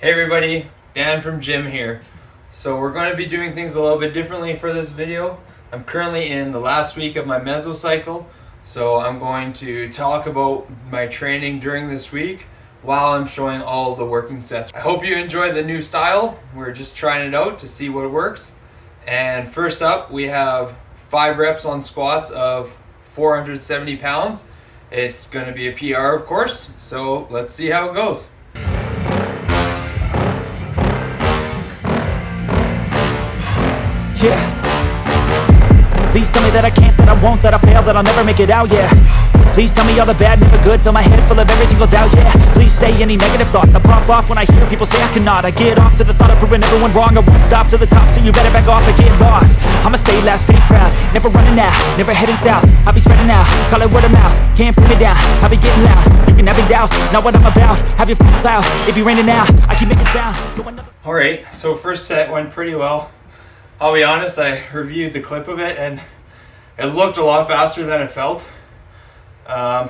Hey everybody, Dan from Gym here. So we're going to be doing things a little bit differently for this video. I'm currently in the last week of my mesocycle, so I'm going to talk about my training during this week while I'm showing all the working sets. I hope you enjoy the new style. We're just trying it out to see what works. And first up, we have 5 reps on squats of 470 pounds. It's going to be a PR, of course, so let's see how it goes. Yeah. Please tell me that I can't, that I won't, that I fail, that I'll never make it out, yeah. Please tell me all the bad, never good, fill my head full of every single doubt, yeah. Please say any negative thoughts, I pop off when I hear people say I cannot. I get off to the thought of proving everyone wrong, I won't stop to the top, so you better back off and get lost. I'ma stay loud, stay proud, never running out, never heading south. I'll be spreading out, call it word of mouth, can't put me down, I'll be getting loud. You can have your doubts, not what I'm about, have your cloud, it be raining now, I keep making sound. Alright, so first set went pretty well. I'll be honest, I reviewed the clip of it and it looked a lot faster than it felt. I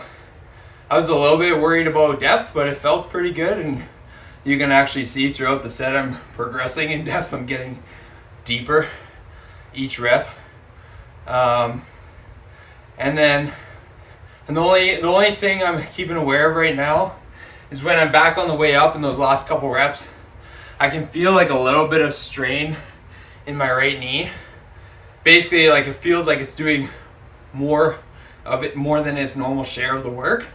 was a little bit worried about depth, but it felt pretty good, and you can actually see throughout the set I'm progressing in depth. I'm getting deeper each rep. And the only thing I'm keeping aware of right now is when I'm back on the way up in those last couple reps, I can feel like a little bit of strain in my right knee. Basically, like, it feels like it's doing more than its normal share of the work.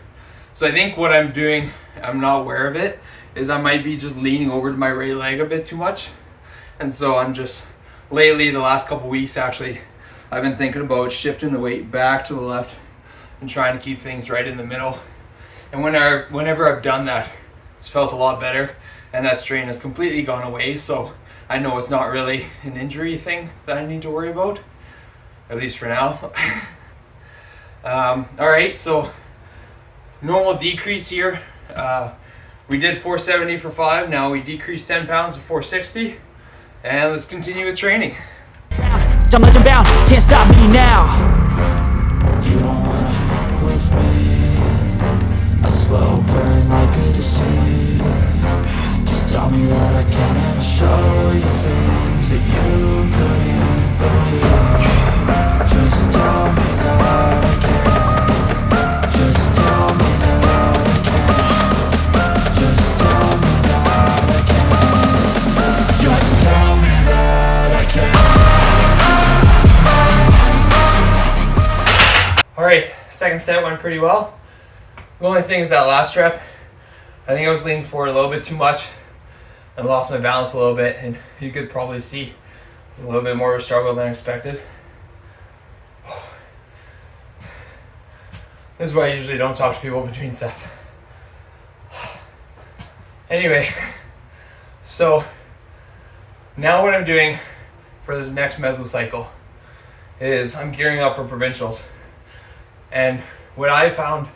So I think what I'm doing, I'm not aware of it, is I might be just leaning over to my right leg a bit too much. And so I'm just, lately, the last couple weeks actually, I've been thinking about shifting the weight back to the left and trying to keep things right in the middle. And whenever I've done that, it's felt a lot better, and that strain has completely gone away. So I know it's not really an injury thing that I need to worry about, at least for now. Alright, so normal decrease here. We did 470 for 5, now we decreased 10 pounds to 460, and let's continue with training. I'm legend bound, can't stop me now. You don't wanna fuck with me. A slow burn like a disease. Just tell me that I can and I'll show you things that you couldn't believe. Just tell me that I can. Just tell me that I can. Just tell me that I can. Just tell me that I can. Alright, second set went pretty well. The only thing is that last rep, I think I was leaning forward a little bit too much and lost my balance a little bit, and you could probably see it was a little bit more of a struggle than expected. This is why I usually don't talk to people between sets. Anyway, so now what I'm doing for this next mesocycle is I'm gearing up for provincials. And what I found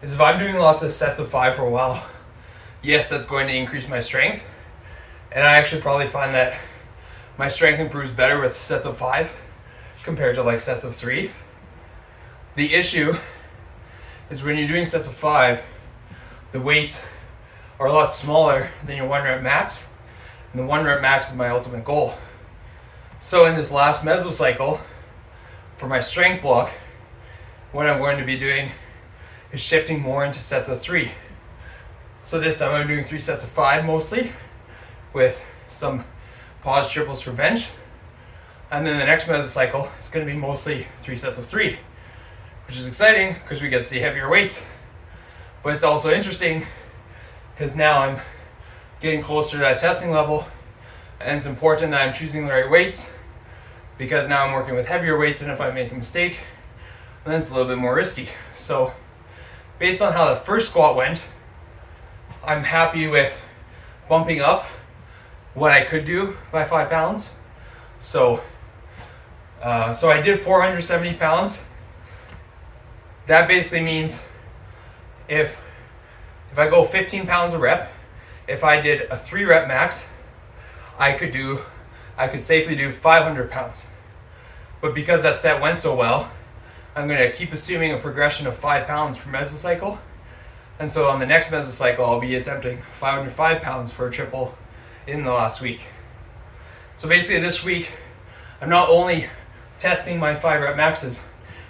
is if I'm doing lots of sets of 5 for a while, yes, that's going to increase my strength. And I actually probably find that my strength improves better with sets of 5 compared to like sets of 3. The issue is when you're doing sets of 5, the weights are a lot smaller than your 1 rep max. And the 1 rep max is my ultimate goal. So in this last mesocycle, for my strength block, what I'm going to be doing is shifting more into sets of 3. So this time I'm doing 3 sets of 5 mostly, with some pause triples for bench. And then the next mesocycle, it's going to be mostly 3 sets of 3, which is exciting because we get to see heavier weights. But it's also interesting because now I'm getting closer to that testing level, and it's important that I'm choosing the right weights, because now I'm working with heavier weights, and if I make a mistake, then it's a little bit more risky. So based on how the first squat went, I'm happy with bumping up what I could do by 5 pounds. So I did 470 pounds. That basically means if I go 15 pounds a rep, if I did a 3 rep max, I could safely do 500 pounds. But because that set went so well, I'm going to keep assuming a progression of 5 pounds per mesocycle, And so on the next mesocycle, I'll be attempting 505 pounds for a triple in the last week. So basically this week, I'm not only testing my 5 rep maxes,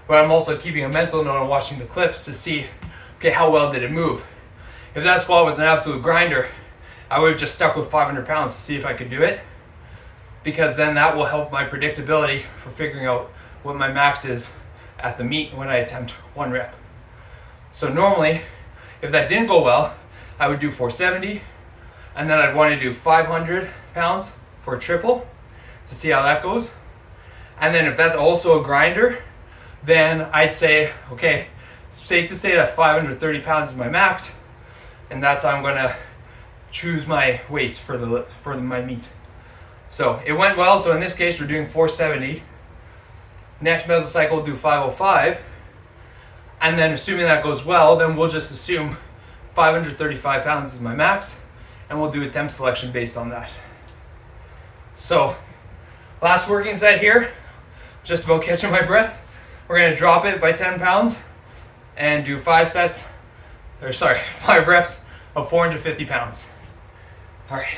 but I'm also keeping a mental note and watching the clips to see, okay, how well did it move? If that squat was an absolute grinder, I would have just stuck with 500 pounds to see if I could do it, because then that will help my predictability for figuring out what my max is at the meet when I attempt 1 rep. So normally, if that didn't go well, I would do 470, and then I'd want to do 500 pounds for a triple to see how that goes. And then if that's also a grinder, then I'd say, okay, it's safe to say that 530 pounds is my max, and that's how I'm going to choose my weights for my meet. So it went well. So in this case, we're doing 470. Next mesocycle, we'll do 505. And then assuming that goes well, then we'll just assume 535 pounds is my max, and we'll do attempt selection based on that. So last working set here, just about catching my breath. We're going to drop it by 10 pounds and do 5 reps of 450 pounds. All right.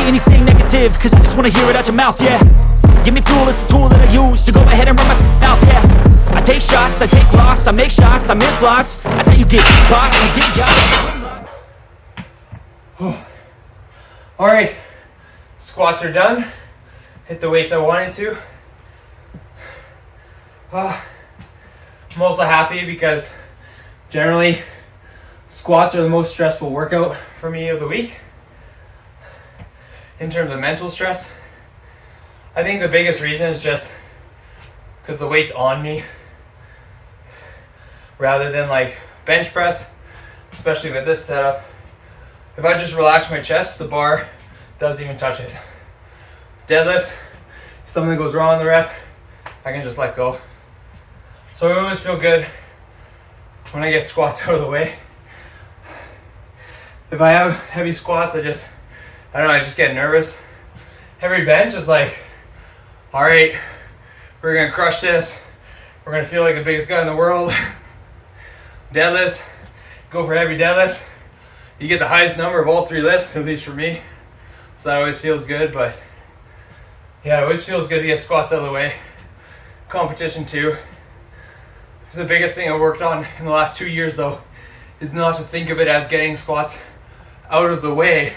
Anything negative, cause I just wanna hear it out your mouth, yeah. Give me fuel, it's a tool that I use to go ahead and run my mouth, yeah. I take shots, I take loss, I make shots, I miss lots. That's how you get boxed, you get yacht. Alright, squats are done. Hit the weights I wanted to. I'm also happy because generally squats are the most stressful workout for me of the week. In terms of mental stress, I think the biggest reason is just because the weight's on me rather than like bench press, especially with this setup. If I just relax my chest, the bar doesn't even touch it. Deadlifts, if something goes wrong in the rep, I can just let go. So I always feel good when I get squats out of the way. If I have heavy squats, I just get nervous. Every bench is like, all right, we're gonna crush this. We're gonna feel like the biggest guy in the world. Deadlifts, go for heavy deadlift. You get the highest number of all 3 lifts, at least for me. So that always feels good, but yeah, it always feels good to get squats out of the way. Competition too. The biggest thing I worked on in the last 2 years though, is not to think of it as getting squats out of the way.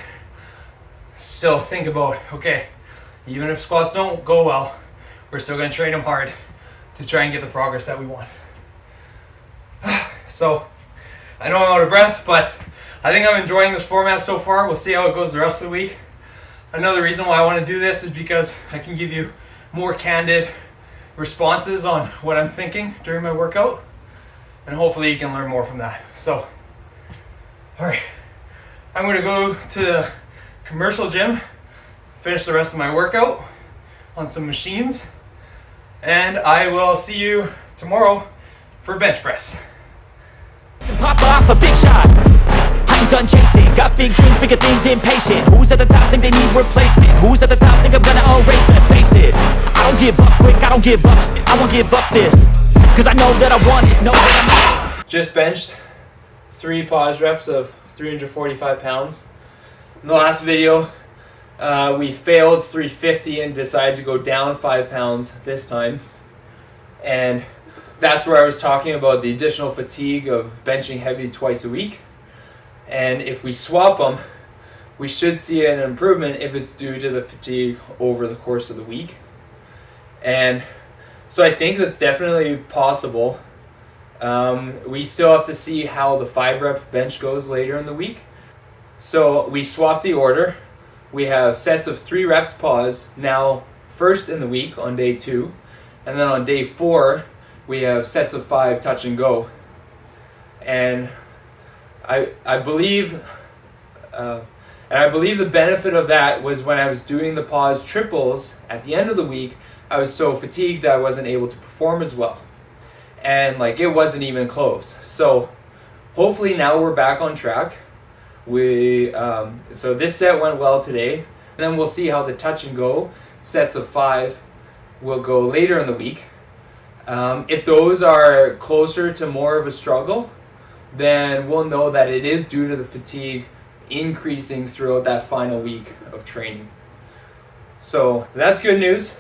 Still think about, okay, even if squats don't go well, we're still going to train them hard to try and get the progress that we want. So I know I'm out of breath, but I think I'm enjoying this format so far. We'll see how it goes the rest of the week. Another reason why I want to do this is because I can give you more candid responses on what I'm thinking during my workout, and hopefully you can learn more from that. So, all right, I'm going to go to the commercial gym, finish the rest of my workout on some machines, and I will see you tomorrow for bench press. Pop off a big shot. I ain't done chasing. Got big dreams, bigger things, impatient. Who's at the top think they need replacement? Who's at the top think I'm gonna erase them? Face it, I don't give up quick, I don't give up. I won't give up this, cause I know that I want it. Know that I'm Just benched 3 pause reps of 345 pounds. In the last video, we failed 350 and decided to go down 5 pounds this time. And that's where I was talking about the additional fatigue of benching heavy twice a week. And if we swap them, we should see an improvement if it's due to the fatigue over the course of the week. And so I think that's definitely possible. We still have to see how the 5 rep bench goes later in the week. So we swapped the order. We have sets of 3 reps paused now first in the week on day 2. And then on day 4, we have sets of 5 touch and go. And I believe And I believe the benefit of that was when I was doing the pause triples at the end of the week, I was so fatigued I wasn't able to perform as well. And like it wasn't even close. So hopefully now we're back on track. So this set went well today, and then we'll see how the touch and go sets of 5 will go later in the week. If those are closer to more of a struggle, then we'll know that it is due to the fatigue increasing throughout that final week of training. So that's good news.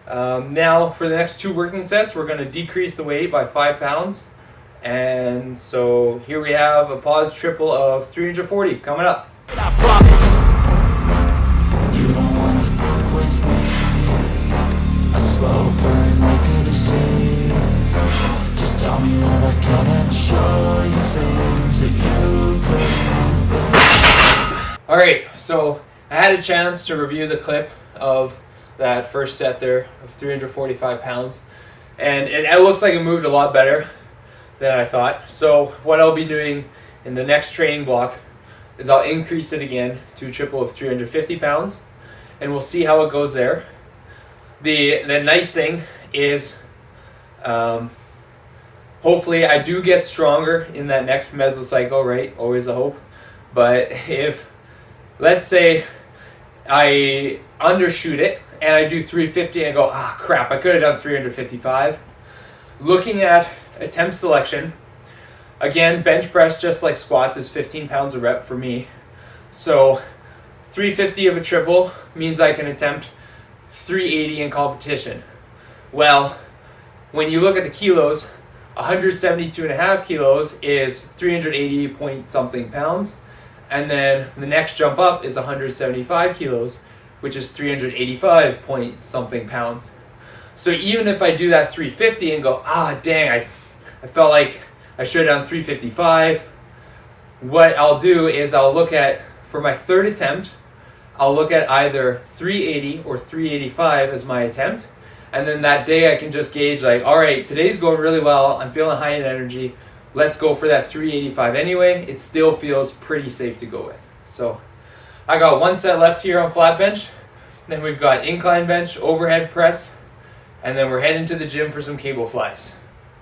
Now for the next 2 working sets, we're going to decrease the weight by 5 pounds. And so here we have a pause triple of 340 coming up. I promise. You don't wanna fuck with me. A slow burn like a disease. Just tell me that I can and show you things that you couldn't. Alright, so I had a chance to review the clip of that first set there of 345 pounds. And it looks like it moved a lot better than I thought. So what I'll be doing in the next training block is I'll increase it again to a triple of 350 pounds, and we'll see how it goes there. The nice thing is hopefully I do get stronger in that next mesocycle, right? Always a hope. But if, let's say, I undershoot it and I do 350 and I go, ah crap, I could have done 355. Looking at attempt selection, again, bench press just like squats is 15 pounds a rep for me. So 350 of a triple means I can attempt 380 in competition. Well, when you look at the kilos, 172.5 kilos is 380 point something pounds. And then the next jump up is 175 kilos, which is 385 point something pounds. So even if I do that 350 and go, ah dang, I felt like I should have done 355, what I'll do is I'll look at, for my third attempt, I'll look at either 380 or 385 as my attempt. And then that day I can just gauge like, all right, today's going really well. I'm feeling high in energy. Let's go for that 385 anyway. It still feels pretty safe to go with. So I got 1 set left here on flat bench. Then we've got incline bench, overhead press, and then we're heading to the gym for some cable flies.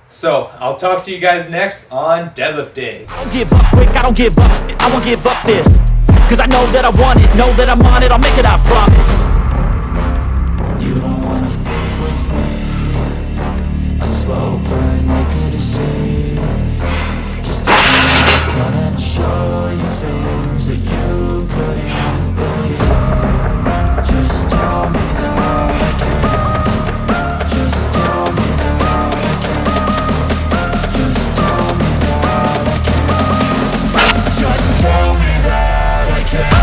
So I'll talk to you guys next on deadlift day. I don't give up quick, I don't give up, I won't give up this. Cause I know that I want it, know that I'm on it, I'll make it, I promise. You don't wanna fuck with me. A slow burn like a disease. Just tell me that I can and show you things that you couldn't believe. Just tell me that I can. Just tell me that I can. Just tell me that I can. Just tell me that I can.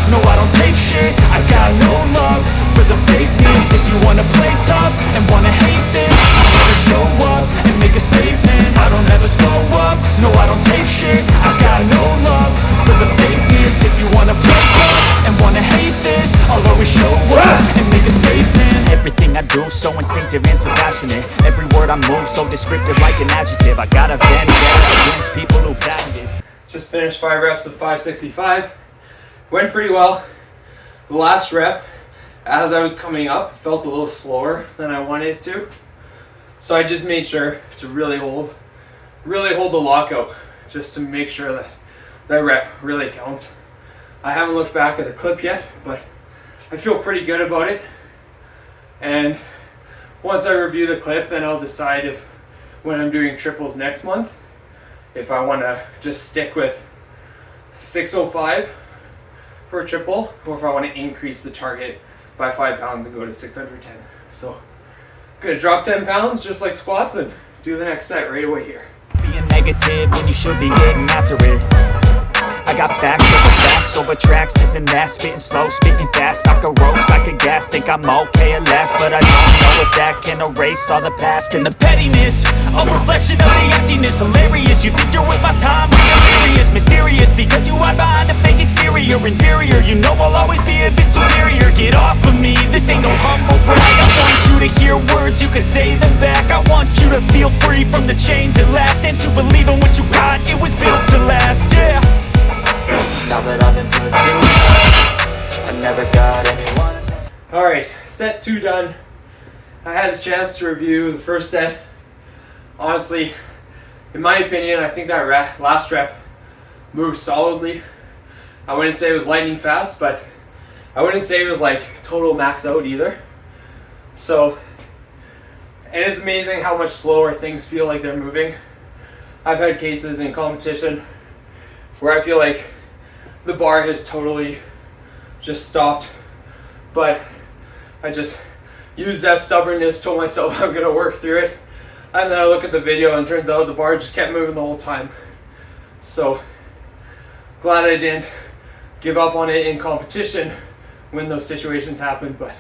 No, I don't take shit, I got no love for the fakeness. If you wanna play tough and wanna hate this, I'll never show up and make a statement. I don't ever slow up, no I don't take shit, I got no love for the fakeness. If you wanna play tough and wanna hate this, I'll always show up and make a statement. Everything I do so instinctive and so passionate. Every word I move so descriptive like an adjective. I got a vendetta against people who patented. Just finished 5 reps of 565. Went pretty well. The last rep, as I was coming up, felt a little slower than I wanted it to. So I just made sure to really hold the lockout, just to make sure that that rep really counts. I haven't looked back at the clip yet, but I feel pretty good about it. And once I review the clip, then I'll decide if, when I'm doing triples next month, if I want to just stick with 605 for a triple, or if I want to increase the target by 5 pounds and go to 610. So Gonna drop 10 pounds just like squats and do the next set right away here. Being negative when you should be getting after it. I got facts over tracks, this and that. Spitting slow, spitting fast, like a roast, like a gas. Think I'm okay at last, but I don't know if that can erase all the past. And the pettiness, a reflection of the emptiness. Hilarious, you think you're worth my time, but I'm serious. Mysterious, because you hide behind a fake exterior. Inferior, you know I'll always be a bit superior. Get off of me, this ain't no humble brag. I want you to hear words, you can say them back. I want you to feel free from the chains at last, and to believe in what you got, it was built to last, yeah. Now that I've been put through, I never got anyone's. Alright, set 2 done. I had a chance to review the first set. Honestly, in my opinion, I think that last rep moved solidly. I wouldn't say it was lightning fast, but I wouldn't say it was like total max out either. So, it is amazing how much slower things feel like they're moving. I've had cases in competition where I feel like the bar has totally just stopped, but I just used that stubbornness, told myself I'm gonna work through it, and then I look at the video and it turns out the bar just kept moving the whole time. So glad I didn't give up on it in competition when those situations happened. But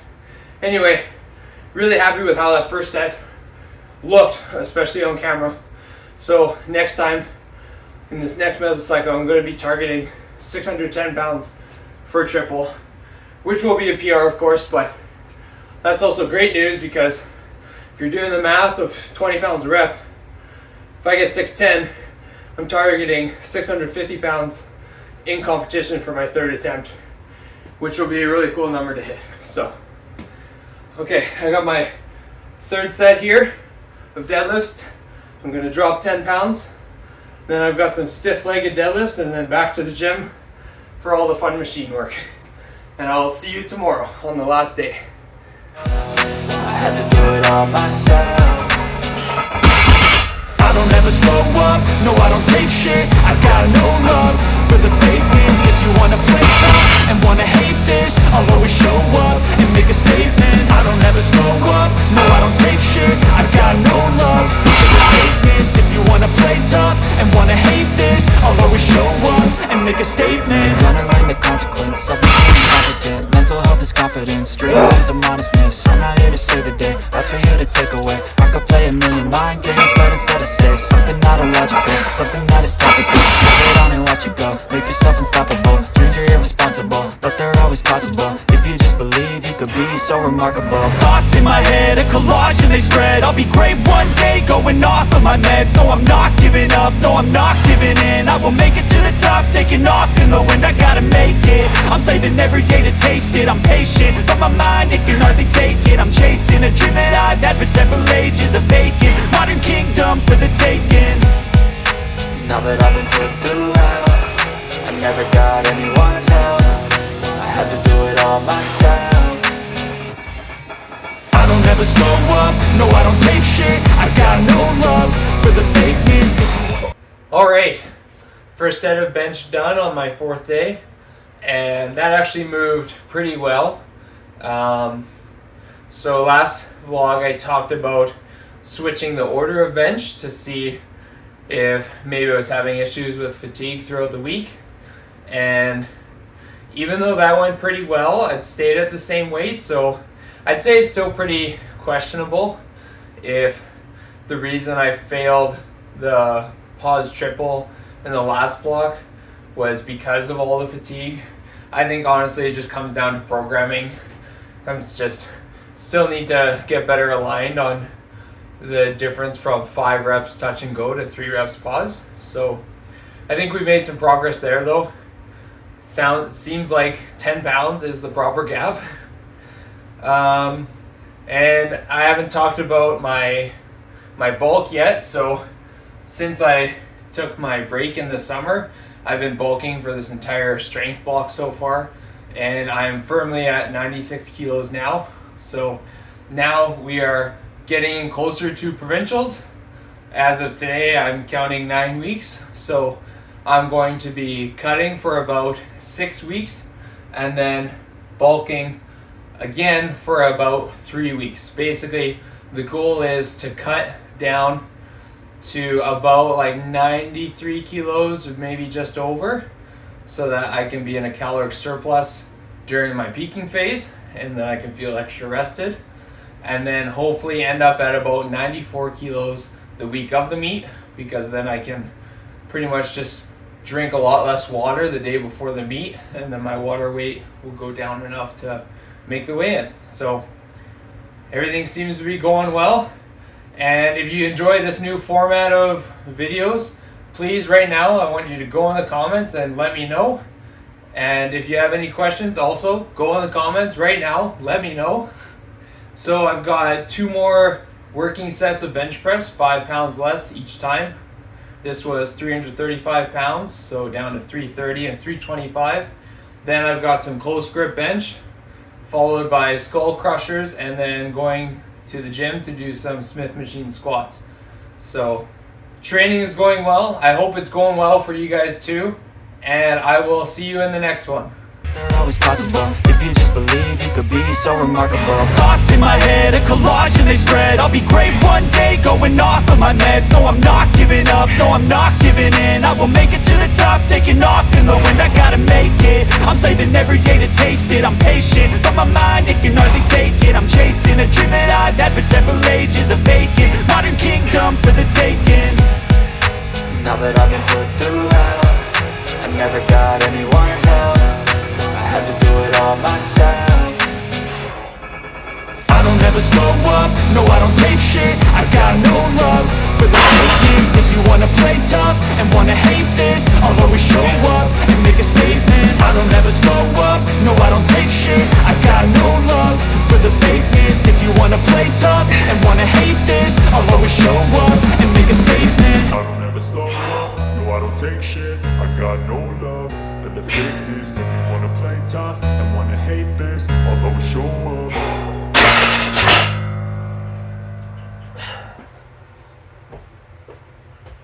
anyway, really happy with how that first set looked, especially on camera. So next time in this next mesocycle, I'm going to be targeting 610 pounds for a triple, which will be a PR of course, but that's also great news because if you're doing the math of 20 pounds a rep, if I get 610, I'm targeting 650 pounds in competition for my 3rd attempt, which will be a really cool number to hit. So, okay, I got my 3rd set here of deadlifts. I'm going to drop 10 pounds. Then I've got some stiff-legged deadlifts and then back to the gym for all the fun machine work. And I'll see you tomorrow on the last day. I had to do it all myself. I don't ever slow up, no I don't take shit. I got no love for the fakeness. If you wanna play tough and wanna hate this, I'll always show up and make a statement. I don't ever slow up, no I don't take shit. I got no love for the fakeness. If you wanna play tough and wanna hate this, I'll always show up and make a statement. Gonna learn the consequence of being competent. Mental health is confidence, dreams of modestness. I'm not here to save the day, that's for you to take away. I could play a million mind games, but instead I say something not illogical, something that is topical. Sit on and watch it go, make yourself unstoppable. Dreams are irresponsible, but they're always possible. If you just believe, you could be so remarkable. Thoughts in my head, a collage and they spread. I'll be great one day, going off of my meds. No, I'm not giving up, no, I'm not giving in. I will make it to the top, taking off in the wind. I gotta make it, I'm saving every day to taste it. I'm patient, but my mind, it can hardly take it. I'm chasing a dream that I've had for several ages. A vacant, modern kingdom for the taking. Now that I've been put through hell, I never got anyone's help. I had to do it all myself. I don't ever slow up, no I don't take shit. I got no love for the fakeness. Alright, first set of bench done on my 4th day, and that actually moved pretty well. So last vlog I talked about switching the order of bench to see if maybe I was having issues with fatigue throughout the week, and even though that went pretty well, it stayed at the same weight, so I'd say it's still pretty questionable if the reason I failed the pause triple in the last block was because of all the fatigue. I think honestly it just comes down to programming. It's just still need to get better aligned on the difference from 5 reps touch and go to 3 reps pause. So I think we've made some progress there though. Seems like 10 pounds is the proper gap. And I haven't talked about my bulk yet. So since I took my break in the summer, I've been bulking for this entire strength block so far, and I'm firmly at 96 kilos now. So now we are getting closer to provincials. As of today, I'm counting 9 weeks. So I'm going to be cutting for about 6 weeks and then bulking again for about 3 weeks. Basically the goal is to cut down to about like 93 kilos, or maybe just over, so that I can be in a caloric surplus during my peaking phase, and then I can feel extra rested, and then hopefully end up at about 94 kilos the week of the meet, because then I can pretty much just drink a lot less water the day before the meet, and then my water weight will go down enough to make the weigh-in. So everything seems to be going well. And if you enjoy this new format of videos, please right now I want you to go in the comments and let me know. And if you have any questions, also go in the comments right now, let me know. So I've got 2 more working sets of bench press, 5 pounds less each time. This was 335 pounds, so down to 330 and 325. Then I've got some close grip bench, followed by skull crushers, and then going to the gym to do some Smith machine squats. So training is going well. I hope it's going well for you guys too. And I will see you in the next one. They're always possible. If you just believe, you could be so remarkable. Thoughts in my head, a collage and they spread. I'll be great one day, going off of my meds. No, I'm not giving up, no, I'm not giving in. I will make it to the top, taking off in the wind. I gotta make it, I'm saving every day to taste it. I'm patient, but my mind, it can hardly take it. I'm chasing a dream that I've had for several ages. A vacant, modern kingdom for the taking. Now that I've been put through hell, I never got anyone's help. I had to do it all myself. I don't ever slow up, no I don't take shit. I got no love for the fakeness. If you wanna play tough and wanna hate this, I'll always show up and make a statement. I don't ever slow up, no I don't take shit. I got no love for the fakeness. If you wanna play tough and wanna hate this, I'll always show up and make a statement. I don't ever slow up, no I don't take shit. I got no love for the fakeness. If you wanna play tough